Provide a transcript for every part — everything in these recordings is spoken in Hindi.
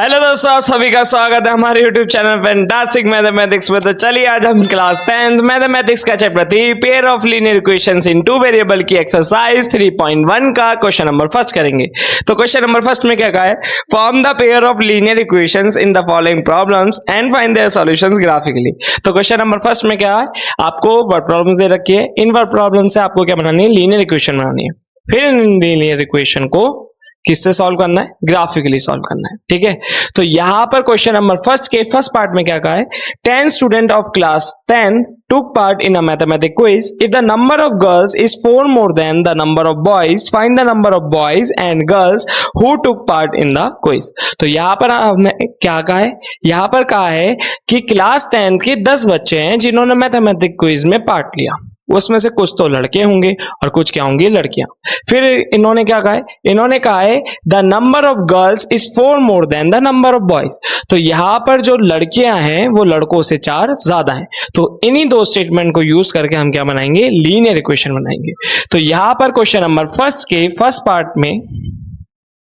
हेलो दोस्तों, आप सभी का स्वागत है हमारे YouTube चैनल फैंटास्टिक मैथमेटिक्स में। तो चलिए आज हम क्लास 10th मैथमेटिक्स का chapter 3 pair of linear equations in two variable की एक्सरसाइज 3.1 का क्वेश्चन नंबर फर्स्ट करेंगे। तो क्वेश्चन नंबर फर्स्ट में क्या कहा है, form the pair of linear equations in the following problems and find their solutions graphically. तो क्वेश्चन नंबर फर्स्ट में क्या है, आपको वर्ड प्रॉब्लम्स दे रखी है। इन वर्ड प्रॉब्लम से आपको क्या बनानी है, लीनियर इक्वेशन बनानी है। फिर इन लीनियर इक्वेशन को किससे सॉल्व करना है, ग्राफिकली सॉल्व करना है। ठीक है, तो यहां पर क्वेश्चन नंबर फर्स्ट के फर्स्ट पार्ट में क्या कहा है, 10 student of class 10 took part in a mathematics quiz. If the number of girls is 4 more than the number of boys, find the number of boys and girls who took part in the quiz. तो यहाँ पर हमने क्या कहा है, यहाँ पर कहा है कि क्लास 10 के 10 बच्चे हैं जिन्होंने मैथमेटिक्स क्विज में पार्ट लिया। उसमें से कुछ तो लड़के होंगे और कुछ क्या होंगी, लड़कियां। फिर इन्होंने क्या कहा है, इन्होंने कहा है the number of girls is 4 more than the number of boys. तो यहां पर जो लड़कियां हैं वो लड़कों से 4 ज्यादा हैं। तो इन्हीं दो स्टेटमेंट को यूज करके हम क्या बनाएंगे, लीनियर इक्वेशन बनाएंगे। तो यहां पर क्वेश्चन नंबर फर्स्ट के फर्स्ट पार्ट में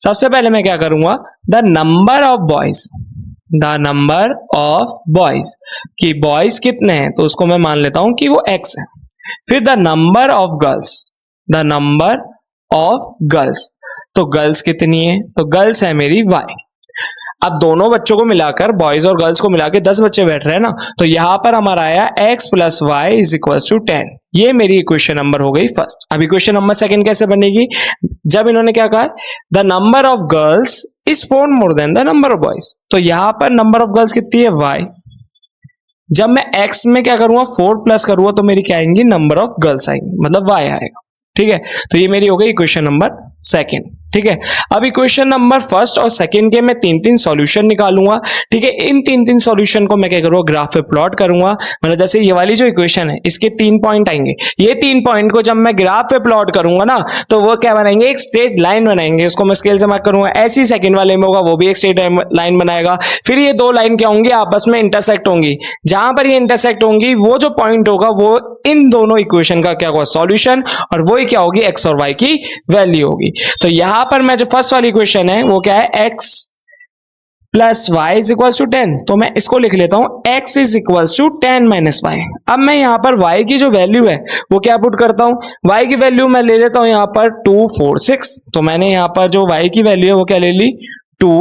सबसे पहले मैं क्या करूंगा, the number of boys, the number of boys कि बॉयज कितने हैं, तो उसको मैं मान लेता हूं कि वो x है। फिर the number of girls, the number of girls, तो गर्ल्स कितनी है, तो गर्ल्स है मेरी y। अब दोनों बच्चों को मिलाकर, बॉयज और गर्ल्स को मिलाकर 10 बच्चे बैठ रहे हैं ना, तो यहां पर हमारा आया x plus y is equal to 10। ये मेरी इक्वेशन नंबर हो गई फर्स्ट। अब इक्वेशन नंबर सेकंड कैसे बनेगी, जब इन्होंने क्या कहा, the number of girls is 4 more than the number of boys. तो यहां पर नंबर ऑफ गर्ल्स कितनी है, y। जब मैं x में क्या करूंगा, 4 प्लस करूंगा तो मेरी क्या आएंगी, नंबर ऑफ गर्ल्स आएंगी, मतलब y आएगा। ठीक है, तो ये मेरी हो गई इक्वेशन नंबर सेकंड। ठीक है, अब इक्वेशन नंबर फर्स्ट और सेकंड के मैं 3-3 सॉल्यूशन निकालूंगा। ठीक है, इन 3-3 सॉल्यूशन को मैं क्या करूंगा, ग्राफ पे प्लॉट करूंगा। मतलब जैसे ये वाली जो इक्वेशन है इसके 3 पॉइंट आएंगे, ये 3 पॉइंट को जब मैं ग्राफ पे प्लॉट करूंगा ना, तो वो क्या बनाएंगे, एक स्ट्रेट लाइन बनाएंगे। इसको मैं स्केल से मार्क करूंगा। ऐसी सेकंड वाले में होगा, वो भी एक स्ट्रेट लाइन बनाएगा। फिर ये दो लाइन क्या होंगी, आपस में इंटरसेक्ट होंगी। जहां पर ये इंटरसेक्ट होंगी, वो जो पॉइंट होगा वो इन दोनों इक्वेशन का क्या होगा, सॉल्यूशन, और वही क्या होगी, एक्स और वाई की वैल्यू होगी। तो यहां पर मैं जो फर्स्ट वाली इक्वेशन है वो क्या है, x plus y is equal to 10। तो मैं इसको लिख लेता हूं, x is equal to 10 minus y. अब मैं यहां पर y की जो वैल्यू है वो क्या पुट करता हूं, y की वैल्यू मैं ले लेता हूं यहां पर 2, 4, 6। तो मैंने यहां पर जो y की वैल्यू है वो क्या ले ली, 2,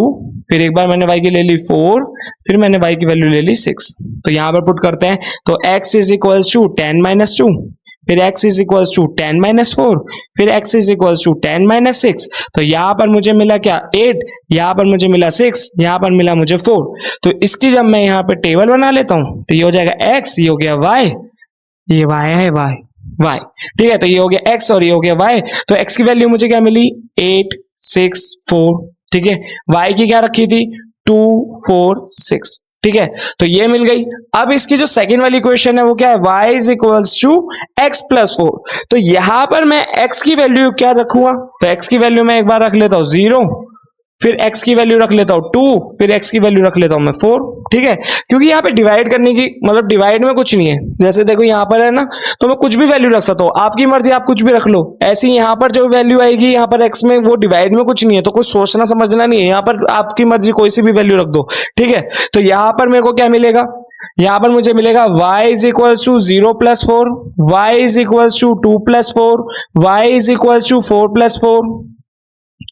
फिर एक बार मैंने y की ले ली 4, फिर मैंने y की वैल्यू ले ली 6। तो यहां पर पुट करते हैं, तो x is equal to 10 minus 2, फिर x is equal to 10 minus 4, फिर x is equal to 10 minus 6। तो यहां पर मुझे मिला क्या, 8, यहां पर मुझे मिला 6, यहां पर मिला मुझे 4। तो इसकी जब मैं यहां पर टेबल बना लेता हूं तो ये हो जाएगा x, ये हो गया y, ये y है, y। ठीक है, तो ये हो गया x और ये हो गया y। तो x की वैल्यू मुझे क्या मिली, 8, 6, 4। ठीक है, y की क्या रखी थी, 2, 4, 6। ठीक है, तो ये मिल गई। अब इसकी जो सेकंड वाली इक्वेशन है वो क्या है, y is equals to x plus 4। तो यहां पर मैं x की वैल्यू क्या रखूंगा, तो x की वैल्यू मैं एक बार रख लेता हूं 0, फिर x की वैल्यू रख लेता हूं 2, फिर x की वैल्यू रख लेता हूं मैं 4। ठीक है, क्योंकि यहाँ पे डिवाइड करने की, मतलब डिवाइड में कुछ नहीं है। जैसे देखो यहाँ पर है ना, तो मैं कुछ भी वैल्यू रख सकता हूँ, आपकी मर्जी, आप कुछ भी रख लो। ऐसी यहाँ पर जो वैल्यू आएगी यहाँ पर x में, वो डिवाइड में कुछ नहीं है, तो कुछ सोचना समझना नहीं है। यहाँ पर आपकी मर्जी कोई सी भी वैल्यू रख दो। ठीक है, तो यहाँ पर मेरे को क्या मिलेगा, यहां पर मुझे मिलेगा y is equal to 0 plus 4, y is equal to 2 plus 4, y is equal to 4 plus 4।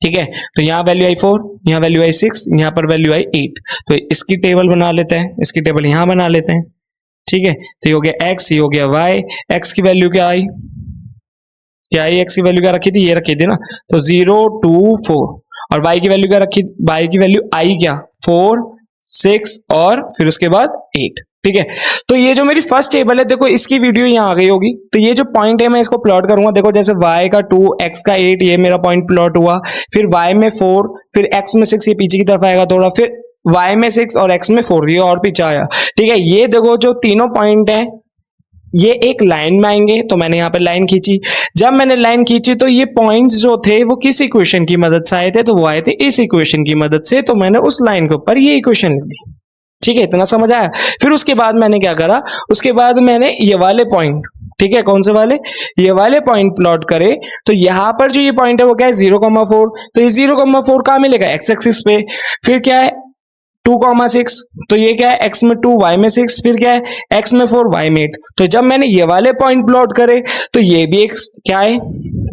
ठीक है, तो यहाँ वैल्यू आई 4, यहाँ वैल्यू आई 6, यहाँ पर वैल्यू आई 8। तो इसकी टेबल बना लेते हैं, इसकी टेबल यहाँ बना लेते हैं। ठीक है, तो ये हो गया x, ये हो गया y। x की वैल्यू क्या आई, क्या आई, x की वैल्यू क्या रखी थी, ये रखी थी ना, तो 0, 2, 4। और y की वैल्यू क्या रखी, y की वैल्यू आई क्या, 4, 6 और फिर उसके बाद 8। ठीक है, तो ये जो मेरी फर्स्ट टेबल है, देखो इसकी वीडियो यहाँ आ गई होगी। तो ये जो पॉइंट है मैं इसको प्लॉट करूंगा। देखो जैसे y का 2, x का 8, ये मेरा पॉइंट प्लॉट हुआ। फिर y में 4, फिर x में 6, ये पीछे की तरफ आएगा थोड़ा, फिर y में 6 और x में 4, ये और पीछे आया। ठीक है, ये देखो जो तीनों पॉइंट है ये एक लाइन में आएंगे। तो मैंने यहाँ पे लाइन खींची, जब मैंने लाइन खींची तो ये पॉइंट्स जो थे वो किस इक्वेशन की मदद से आए थे, तो वो आए थे इस इक्वेशन की मदद से। तो मैंने उस लाइन के ऊपर ये इक्वेशन लिख दी। ठीक है, इतना समझ आया। फिर उसके बाद मैंने क्या करा, उसके बाद मैंने ये वाले पॉइंट, ठीक है, कौन से वाले, ये वाले पॉइंट प्लॉट करे। तो यहां पर जो ये पॉइंट है वो क्या है, 0,4। तो ये 0,4 कहां मिलेगा, एक्स एक्सिस पे। फिर क्या है, 2,6, तो ये क्या है, x में 2 y में 6, फिर क्या है x में 4 y में 8। तो जब मैंने ये वाले पॉइंट प्लॉट करे तो ये भी एक क्या है,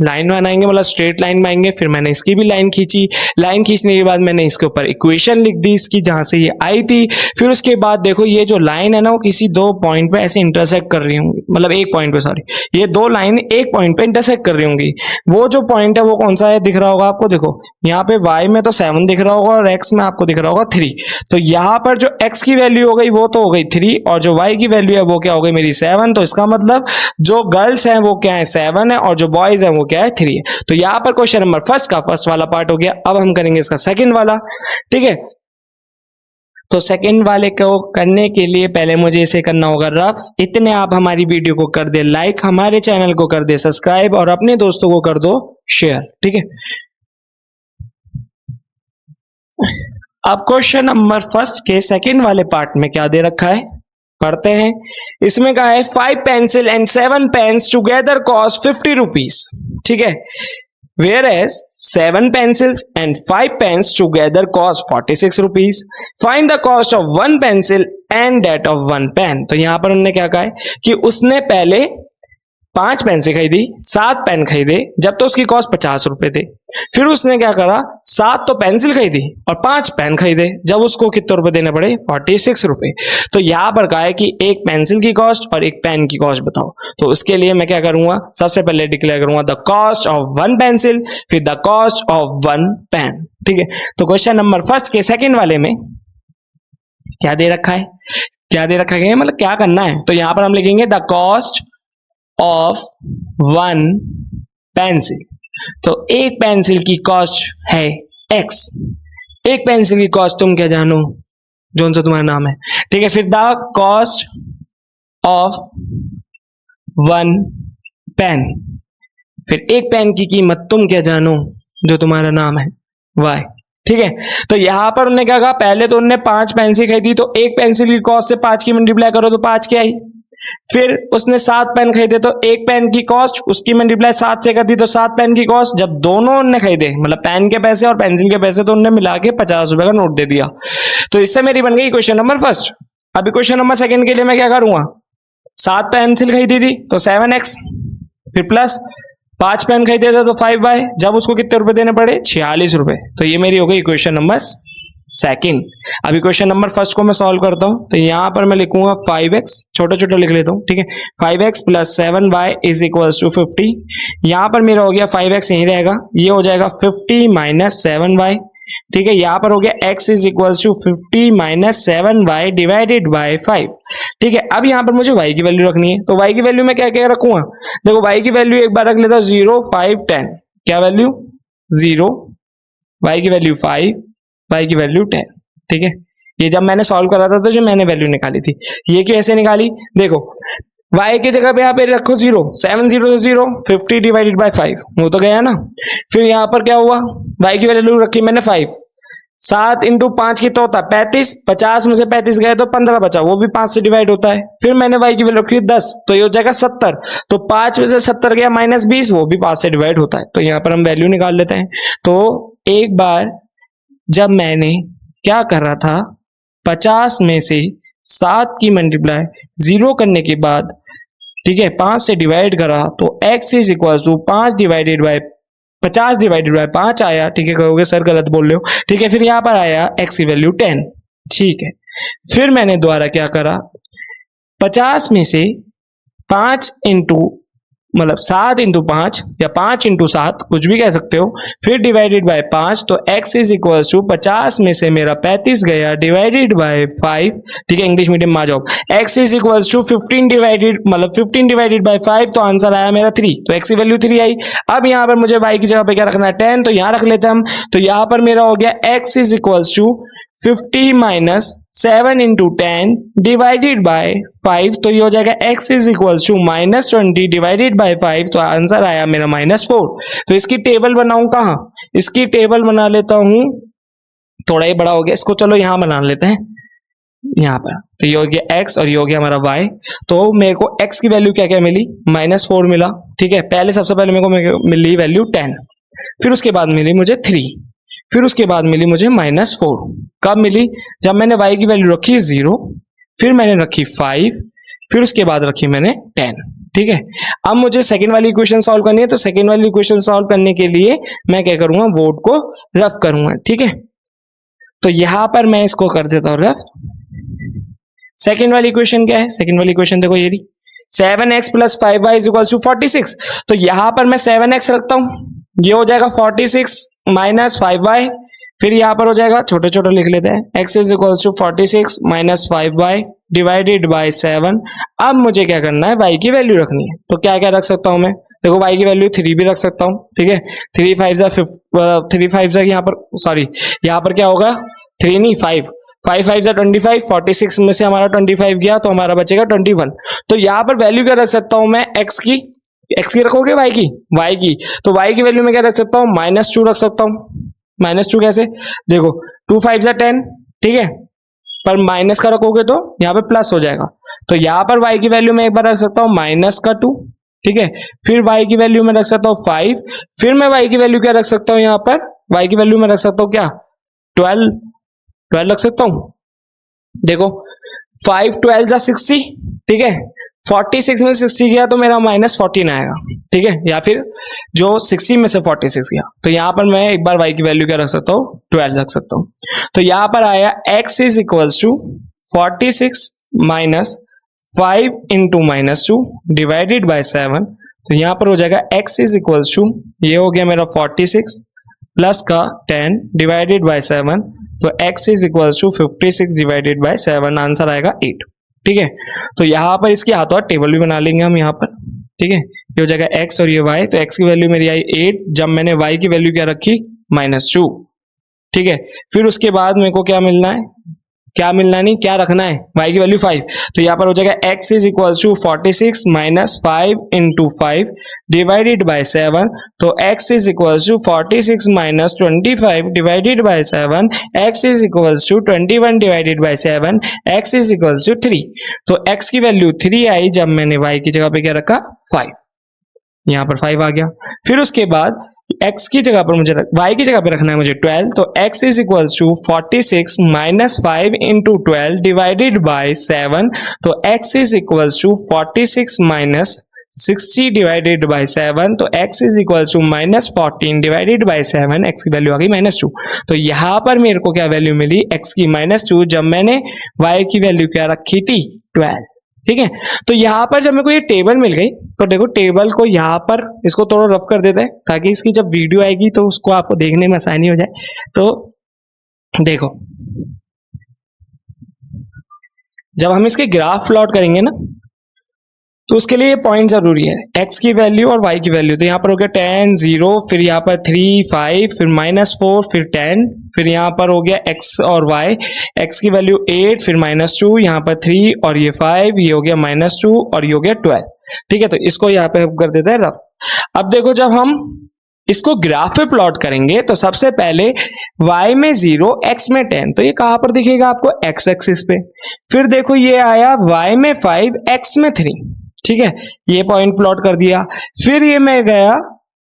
लाइन बनाएंगे, मतलब स्ट्रेट लाइन बनाएंगे। फिर मैंने इसकी भी लाइन खींची, लाइन खींचने के बाद मैंने इसके ऊपर इक्वेशन लिख दी इसकी जहां से ये आई थी। फिर उसके बाद देखो ये जो लाइन है ना वो किसी दो पॉइंट पे ऐसे इंटरसेक्ट कर रही होंगी, मतलब एक पॉइंट पे, सॉरी, ये दो लाइन एक पॉइंट पे इंटरसेक्ट कर रही होंगी। वो जो पॉइंट है वो कौन सा है, दिख रहा होगा आपको, देखो यहाँ पे y में तो 7 दिख रहा होगा और x में आपको दिख रहा होगा 3। तो यहाँ पर जो x की वैल्यू हो गई वो तो हो गई 3 और जो y की वैल्यू है वो क्या हो गई मेरी 7। तो इसका मतलब जो गर्ल्स हैं वो क्या है 7 है और जो बॉयज हैं वो क्या है 3 है। तो यहाँ पर क्वेश्चन नंबर फर्स्ट का फर्स्ट वाला पार्ट हो गया। अब हम करेंगे इसका सेकंड वाला, ठीक है। तो सेकंड वाले को करने के लिए पहले मुझे इसे करना होगा रफ। इतने आप हमारी वीडियो को कर दे लाइक, हमारे चैनल को कर दे सब्सक्राइब और अपने दोस्तों को कर दो शेयर, ठीक है। अब क्वेश्चन नंबर फर्स्ट के सेकंड वाले पार्ट में क्या दे रखा है, पढ़ते हैं। इसमें कहा है 5 pencil and 7 pens together cost 50 rupees, ठीक है। Whereas 7 pencils and 5 pens together cost 46 rupees. Find the cost of 1 pencil and that of 1 pen. तो यहां पर उन्होंने क्या कहा है कि उसने पहले 5 पेंसिल खरीदी, 7 पेन खरीदे, जब तो उसकी कॉस्ट 50 रुपए थे। फिर उसने क्या करा, 7 तो पेंसिल खरीदी और 5 पेन खरीदे, जब उसको कितने रुपए देने पड़े, 46 रुपए। तो यहां पर कहा है कि एक पेंसिल की कॉस्ट और एक पेन की कॉस्ट बताओ। तो उसके लिए मैं क्या करूंगा, सबसे पहले डिक्लेयर करूंगा द कॉस्ट ऑफ 1 पेंसिल, फिर द कॉस्ट ऑफ 1 पेन, ठीक है। तो क्वेश्चन नंबर फर्स्ट के सेकेंड वाले में क्या दे रखा है, क्या दे रखा है, मतलब क्या करना है। तो यहां पर हम लिखेंगे द कॉस्ट ऑफ 1 पेंसिल। तो एक पेंसिल की कॉस्ट है x, एक पेंसिल की कॉस्ट तुम क्या जानो, जो सा तुम्हारा नाम है, ठीक है। फिर द कॉस्ट ऑफ 1 पेन, फिर एक पेन की कीमत तुम क्या जानो, जो तुम्हारा नाम है y, ठीक है। तो यहां पर उन्होंने क्या कहा, पहले तो उन्होंने 5 पेंसिल खरीदी, तो एक पेंसिल की कॉस्ट से 5 की मल्टीप्लाई करो तो 5 की आई। फिर उसने 7 पेन खरीदे, तो एक पेन की कॉस्ट उसकी मल्टीप्लाई 7 से कर दी, तो 7 पेन की कॉस्ट, जब दोनों ने खरीदे मतलब पेन के पैसे और पेंसिल के पैसे, तो उन्होंने मिला के 50 रुपए का नोट दे दिया। तो इससे मेरी बन गई क्वेश्चन नंबर फर्स्ट। अभी क्वेश्चन नंबर सेकंड के लिए मैं क्या करूंगा, 7 पेंसिल खरीदी थी तो 7x, फिर प्लस 5 पेन खरीदे थे तो 5y, जब उसको कितने रुपए देने पड़े, 46 रुपए। तो ये मेरी हो गई क्वेश्चन नंबर सेकंड। अभी क्वेश्चन नंबर फर्स्ट को मैं सॉल्व करता हूं। तो यहां पर मैं लिखूंगा 5x, छोटा छोटा लिख लेता हूं, ठीक है। 5x plus 7y is equal to 50। यहां पर मेरा हो गया 5x यहीं रहेगा, ये हो जाएगा 50 माइनस 7y, ठीक है। यहां पर हो गया x is equal to 50 minus 7y divided by 5, ठीक है। अब यहां पर मुझे y की वैल्यू रखनी है, तो y की वैल्यू मैं क्या क्या रखूंगा, देखो y की वैल्यू एक बार रख लेता हूं 0, 5, 10। क्या वैल्यू 0, y की वैल्यू 5, y की वैल्यू 10, ठीक है। ये जब मैंने सॉल्व करा था तो जो मैंने वैल्यू निकाली थी, ये कैसे निकाली, देखो y की जगह पे यहाँ पे रखो 0, 7 0 0, 50 डिवाइडेड बाय 5, वो तो गया ना। फिर यहाँ पर क्या हुआ, y की वैल्यू रखी मैंने 5, 7 इंटू 5 कितना होता है 35, 50 में से 35 गए तो 15 बचा, वो भी 5 से डिवाइड होता है। फिर मैंने y की वैल्यू रखी 10, तो ये हो जाएगा 70, तो 5 में से 70 गया माइनस 20, वो भी 5 से डिवाइड होता है। तो यहाँ पर हम वैल्यू निकाल लेते हैं। तो एक बार जब मैंने क्या कर रहा था, 50 में से 7 की मल्टीप्लाई 0 करने के बाद, ठीक है, 5 से डिवाइड करा, तो x is equal to 5 divided by 50 divided by 5 आया, ठीक है। कहोगे सर गलत बोल रहे हो, ठीक है। फिर यहां पर आया x की वैल्यू 10, ठीक है। फिर मैंने दोबारा क्या करा, 50 में से 5 इंटू मतलब 7 इंटू 5 या 5 इंटू 7 कुछ भी कह सकते हो, फिर डिवाइडेड बाय 5, तो x इज इक्वल टू 50 में से मेरा 35 गया डिवाइडेड बाय 5, ठीक है। इंग्लिश मीडियम में आ जाओ, x is equal to 15 divided मतलब 15 डिवाइडेड बाय 5, तो आंसर आया मेरा 3, तो x की वैल्यू 3 आई। अब यहाँ पर मुझे y की जगह पे क्या रखना है 10, तो यहाँ रख लेते हैं हम। तो यहाँ पर मेरा हो गया x is equal to 50 minus 7 into 10 divided by 5, तो ये हो जाएगा x is equal to minus 20 divided by 5, तो आंसर आया मेरा -4। तो इसकी टेबल बनाऊं कहाँ, इसकी टेबल बना लेता हूं, थोड़ा ही बड़ा हो गया, इसको चलो यहां बना लेते हैं यहाँ पर। तो ये हो गया x और ये हो गया हमारा y। तो मेरे को x की वैल्यू क्या क्या मिली, -4 मिला, ठीक है। पहले सबसे पहले मेरे को मिली वैल्यू 10, फिर उसके बाद मिली मुझे 3, फिर उसके बाद मिली मुझे -4। कब मिली? जब मैंने y की वैल्यू रखी 0, फिर मैंने रखी 5, फिर उसके बाद रखी मैंने 10। ठीक है, अब मुझे सेकंड वाली इक्वेशन सॉल्व करनी है, तो सेकंड वाली इक्वेशन सॉल्व करने के लिए मैं क्या करूंगा, बोर्ड को रफ करूंगा। ठीक है, तो यहां पर मैं इसको कर देता हूं रफ। सेकंड वाली इक्वेशन क्या है? सेकंड वाली इक्वेशन देखो ये रही, 7x + 5y = 46। तो यहां पर मैं 7x रखता हूं, ये हो जाएगा 46 - 5y। फिर यहां पर हो जाएगा, छोटे छोटे लिख लेते हैं, x = 46 - 5y / 7। अब मुझे क्या करना है, y की वैल्यू रखनी है। तो क्या क्या रख सकता हूं मैं? देखो y की वैल्यू 3 भी रख सकता हूं। ठीक है, 3 5 यहाँ पर, सॉरी यहाँ पर क्या होगा, 3 नहीं 5, 5 5 25, 46 में से हमारा 25 गया तो हमारा बचेगा 21। तो यहाँ पर वैल्यू क्या रख सकता हूं मैं, x की रखोगे, y की, तो y की वैल्यू में क्या रख सकता हूँ, -2 रख सकता हूँ। -2 कैसे? देखो 2 5 10, ठीक है, पर माइनस का रखोगे तो यहाँ पे प्लस हो जाएगा। तो यहाँ पर y की वैल्यू में एक बार रख सकता हूँ -2, ठीक है, फिर y की वैल्यू में रख सकता हूँ 5, फिर मैं y की वैल्यू क्या रख सकता हूँ, यहाँ पर y की वैल्यू में रख सकता हूँ क्या, 12 रख सकता हूँ। देखो 5 12 60, ठीक है, 46 में 60 गया तो मेरा -14 आएगा। ठीक है, या फिर जो 60 में से 46 गया, तो यहां पर मैं एक बार y की वैल्यू क्या रख सकता हूँ, 12 रख सकता हूँ। तो यहां पर आया x = 46 - 5 × -2 / 7। तो यहां पर हो जाएगा x = ये हो गया मेरा 46 प्लस का 10 / 7। तो x = 56 / 7, आंसर आएगा 8। ठीक है, तो यहाँ पर इसकी हाथों हाथ टेबल भी बना लेंगे हम यहाँ पर। ठीक है, ये हो जाएगा x और ये y, तो x की वैल्यू मेरी आई 8, जब मैंने y की वैल्यू क्या रखी, -2। ठीक है, फिर उसके बाद मेरे को क्या मिलना है, क्या मिलना नहीं, क्या रखना है, y की वैल्यू 5। तो यहाँ पर हो जाएगा x = 46 - 5 × 5 / 7। तो x = 46 - 25 / 7, x = 21 / 7, x = 3। तो x की वैल्यू 3 आई जब मैंने y की जगह पे क्या रखा, 5। यहाँ पर 5 आ गया। फिर उसके बाद x की जगह पर मुझे y की जगह पे रखना है मुझे 12। तो x = 46 - 5 × 12 / 7। तो x = 46 - 60 / 7। तो x = -14 / 7, x की वैल्यू आ गई -2। तो यहाँ पर मेरे को क्या वैल्यू मिली, x की -2, जब मैंने y की वैल्यू क्या रखी थी, 12। ठीक है, तो यहां पर जब मेरे को ये टेबल मिल गई, तो देखो टेबल को यहां पर इसको थोड़ा रफ कर देते हैं, ताकि इसकी जब वीडियो आएगी तो उसको आपको देखने में आसानी हो जाए। तो देखो, जब हम इसके ग्राफ प्लॉट करेंगे ना, तो उसके लिए ये पॉइंट जरूरी है, x की वैल्यू और y की वैल्यू। तो यहाँ पर हो गया 10 0, फिर यहाँ पर 3 5, फिर -4, फिर 10, फिर यहाँ पर हो गया x और y, x की वैल्यू 8, फिर -2, यहाँ पर 3 और ये 5, ये हो गया -2 और ये हो गया 12। ठीक है, तो इसको यहाँ पे कर देते हैं रफ। अब देखो, जब हम इसको ग्राफ पे प्लॉट करेंगे तो सबसे पहले y में 0, x में 10, तो ये कहां पर दिखेगा आपको, x एक्सिस पे। फिर देखो ये आया y में 5, x में 3, ठीक है, ये पॉइंट प्लॉट कर दिया। फिर ये मैं गया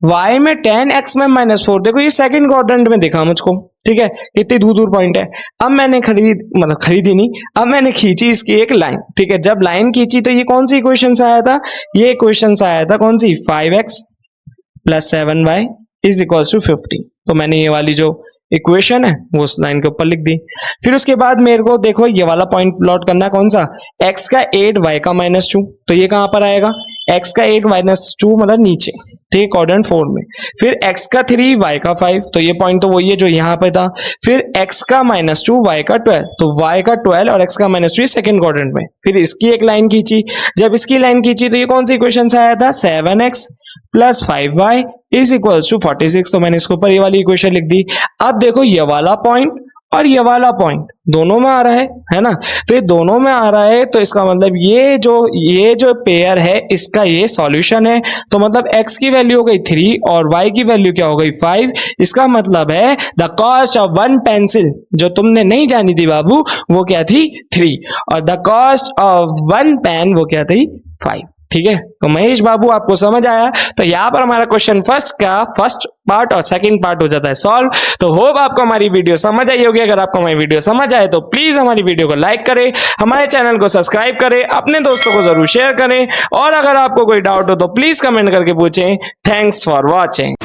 y में 10, x में -4, देखो ये सेकंड क्वाड्रेंट में दिखा मुझको। ठीक है, कितनी दूर दूर पॉइंट है। अब मैंने खरीदी नहीं, अब मैंने खींची इसकी एक लाइन। ठीक है, जब लाइन खींची तो ये कौन सी इक्वेशन से आया था, ये इक्वेशन से आया था कौन सी, 5x + 7y = 50। तो मैंने ये वाली जो इक्वेशन है वो उस लाइन के ऊपर लिख दी। फिर उसके बाद मेरे को देखो ये वाला पॉइंट प्लॉट करना है, कौन सा, x का 8 y का -2। तो ये कहां पर आएगा, x का 8 -2 मतलब नीचे, ठीक, क्वाड्रेंट 4 में। फिर x का 3 y का 5, तो ये पॉइंट तो वही है जो यहाँ पे था। फिर x का -2 y का 12, तो y का 12 और x का -2 सेकंड क्वाड्रेंट में। फिर इसकी एक लाइन खींची, जब इसकी लाइन खींची तो ये कौन सी इक्वेशन से आया था, 7x + 5y = 46। तो मैंने इसके ऊपर ये वाली इक्वेशन लिख दी। अब देखो ये वाला पॉइंट और ये वाला पॉइंट दोनों में आ रहा है ना, तो ये दोनों में आ रहा है, तो इसका मतलब ये जो पेयर है इसका ये सॉल्यूशन है। तो मतलब x की वैल्यू हो गई 3 और y की वैल्यू क्या हो गई, 5। इसका मतलब है द कॉस्ट ऑफ 1 पेंसिल, जो तुमने नहीं जानी थी बाबू, वो क्या थी, 3, और द कॉस्ट ऑफ 1 पेन वो क्या थी, 5। ठीक है, तो महेश बाबू आपको समझ आया। तो यहाँ पर हमारा क्वेश्चन फर्स्ट का फर्स्ट पार्ट और सेकंड पार्ट हो जाता है सॉल्व। तो होप आपको हमारी वीडियो समझ आई होगी। अगर आपको हमारी वीडियो समझ आए तो प्लीज हमारी वीडियो को लाइक करें, हमारे चैनल को सब्सक्राइब करें, अपने दोस्तों को जरूर शेयर करें, और अगर आपको कोई डाउट हो तो प्लीज कमेंट करके पूछें। Thanks for watching.